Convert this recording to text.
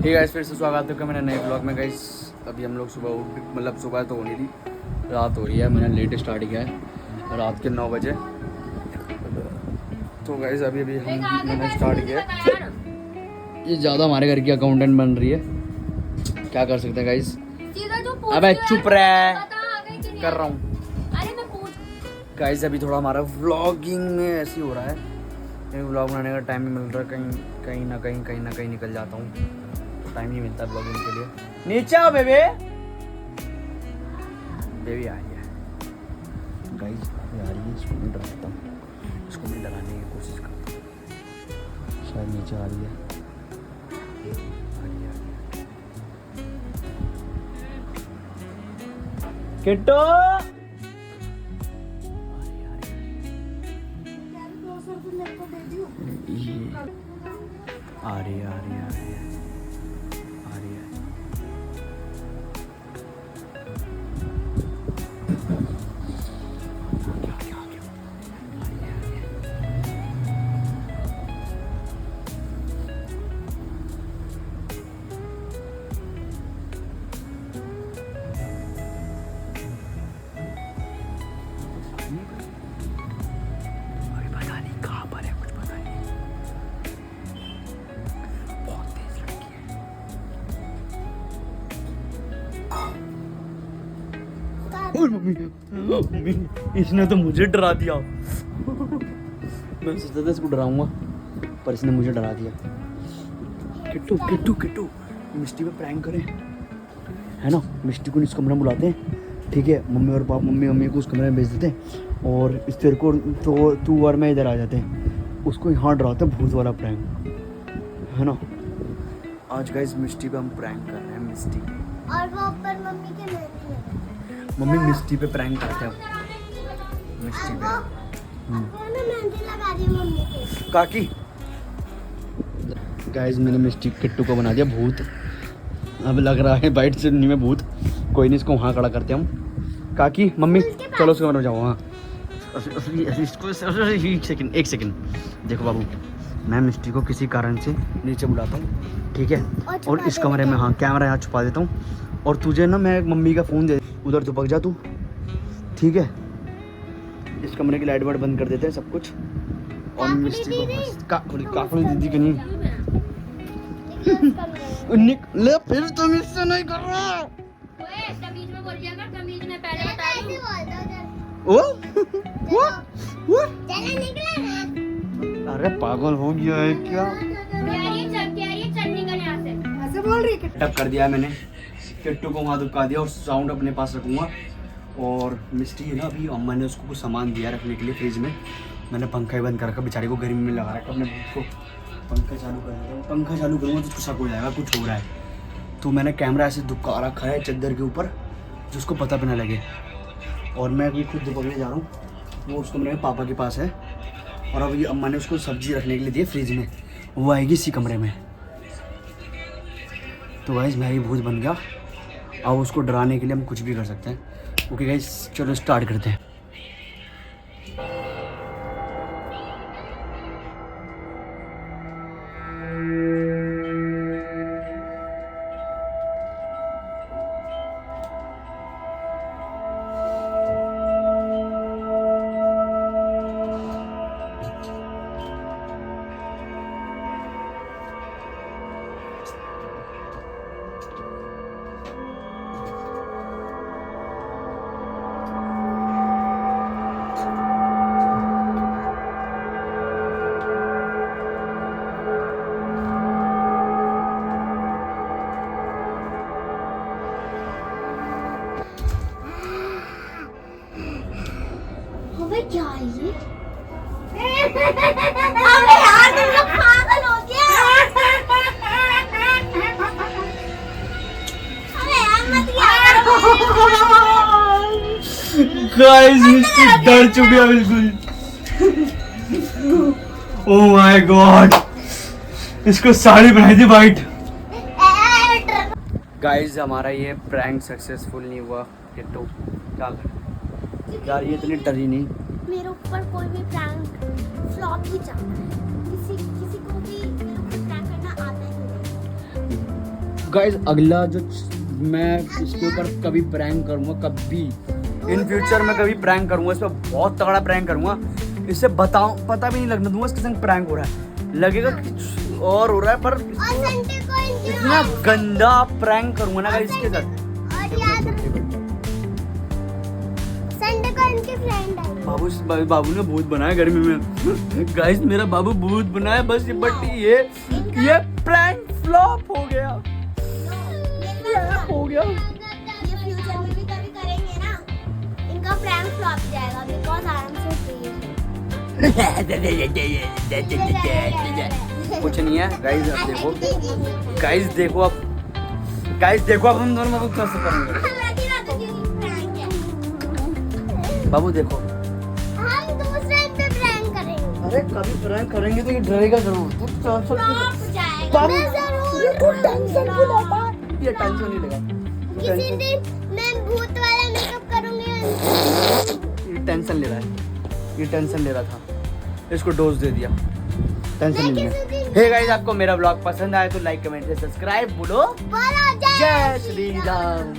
ठीक है, फिर से स्वागत है मेरे नए ब्लॉग में। गाइस अभी हम लोग सुबह उठ, मतलब सुबह तो होनी थी, रात हो रही है। मैंने लेट स्टार्ट किया है, रात के 9 बजे। तो गाइस अभी मैंने स्टार्ट किया। ये ज़्यादा हमारे घर की अकाउंटेंट बन रही है, क्या कर सकते हैं गाइस। अबे चुप रहे, कर रहा हूँ गाइस। अभी थोड़ा हमारा व्लॉगिंग में ऐसे ही हो रहा है, क्योंकि व्लॉग बनाने का टाइम नहीं मिल रहा। कहीं ना कहीं निकल जाता हूँ, तो टाइम नहीं मिलता ब्लॉगिंग के लिए। नीचे आओ बेबी, बेबी आ रही है गाइस, आ रही है। इसको मैं डराता हूँ, इसको मैं डराने की कोशिश करता हूँ। शायद नीचे आ रही है, किट्टू आ रही है। और मम्मी इसने तो मुझे डरा दिया। मैं सोचता था इसको डराऊंगा, पर इसने मुझे डरा दिया। किट्टू मिस्टी पे प्रैंक करें, है ना। मिस्टी को इस कमरे में बुलाते हैं, ठीक है। मम्मी को उस कमरे में भेज देते हैं, और इस तेरे को तो तू और मैं इधर आ जाते हैं। उसको यहाँ डराते हैं, भूत वाला प्रैंक, है ना। आज गाइस मिस्टी पे हम प्रैंक कर रहे हैं। मिस्टी और वो ऊपर मम्मी के मेहंदी लगा। मम्मी मिस्टी पे प्रैंक करते हैं मिस्टी पे। मेहंदी लगा दी मम्मी के। काकी गाइस मैंने मिस्टी किट्टू को बना दिया भूत। अब लग रहा है बाइट से नहीं में भूत। कोई नहीं, इसको वहाँ खड़ा करते हैं हम। काकी मम्मी चलो उसके कमरे में जाओ। हाँ एक सेकंड देखो बाबू, मैं मिस्टी को किसी कारण से नीचे बुलाता हूँ, ठीक है। और इस कमरे में, हाँ, कैमरा यहाँ छुपा देता हूँ। और तुझे ना मैं मम्मी का फ़ोन दे, उधर तो पक जा तू, ठीक है। इस कमरे की लाइट वाइट बंद कर देते हैं सब कुछ। और मिस्टी को काकड़ी दीदी के नहीं निकले, फिर तुम इससे नहीं कर रहा। तमीज में बोल दिया कर, तमीज में पहले बता दूं। ओ चलो निकला। अरे पागल हो गया है क्या। चटनी का यहाँ से ऐसे बोल रही है। टक कर दिया मैंने, किट्टू को वहाँ दुबका दिया, और साउंड अपने पास रखूँगा। और मिस्टी है ना, अभी अम्मा ने उसको कुछ सामान दिया रखने के लिए फ्रिज में। मैंने पंखा ही बंद कर रखा, बेचारी को गर्मी में लगा रखा अपने भूत को। पंखा चालू कर देता हूँ, पंखा चालू करूँगा तो उसको शक हो जाएगा कुछ हो रहा है। तो मैंने कैमरा ऐसे दुबका रखा है चद्दर के ऊपर, जिसको पता भी ना लगे। और मैं अभी खुद दुबकने जा रहा हूँ, वो उसको मेरे पापा के पास है। और अभी अम्मा ने उसको सब्जी रखने के लिए दी फ्रिज में, वो आएगी इसी कमरे में। तो गाइस मैं ही भूत बन गया। अब उसको डराने के लिए हम कुछ भी कर सकते हैं। ओके गाइस चलो स्टार्ट करते हैं। अबे क्या है ये? अबे यार तुम लोग पागल हो गया। अबे यार मत गाइस मिस्टी डर चुकी है बिल्कुल। ओह माय गॉड, इसको साड़ी पहनाई थी वाइट। गाइस हमारा ये प्रैंक सक्सेसफुल नहीं हुआ। किट्टू क्या कर यार, ये इतनी डरी नहीं। मेरे ऊपर कोई भी प्रैंक फ्लॉप ही जाता है। किसी को भी मेरे ऊपर प्रैंक करना आता ही नहीं। गाइस अगला जो मैं इसके ऊपर कभी प्रैंक करूंगा, कभी इन फ्यूचर में कभी प्रैंक करूंगा, इस पर बहुत तगड़ा प्रैंक करूंगा, इससे बताऊं पता भी नहीं लगने दूंगा इसके संग प्रैंक हो रहा है, लगेगा कि और हो रहा है, पर इतना गंदा प्रैंक करूंगा ना गाइस इसके साथ। संडे को इनके फ्रेंड है। बाबू ने भूत बनाया गर्मी में गाइस, मेरा बाबू भूत बनाया बस, बट ये प्रैंक फ्लॉप हो गया, हो गया। ये फ्यूचर में भी कभी करेंगे ना, इनका प्रैंक फ्लॉप जाएगा because I am so free. कुछ नहीं है गाइस, अब देखो गाइस, देखो अब गाइस, देखो अब हम दोनों बाबू कैसे करेंगे। बाबू देखो हम दूसरे पे प्रैंक करेंगे। अरे कभी प्रैंक करेंगे तो ये डरेगा जरूर, तू टेंशन फ्लॉप जाएगा। मैं जरूर ये टेंशन नहीं लेगा, किसी दिन मैं भूत वाला मेकअप करूंगी। ये टेंशन ले रहा है, ये टेंशन ले रहा था, इसको डोज दे दिया, टेंशन नहीं है। हे गाइस, आपको मेरा ब्लॉग पसंद आया तो लाइक कमेंट से सब्सक्राइब बोलो। बोलो जय श्री राम।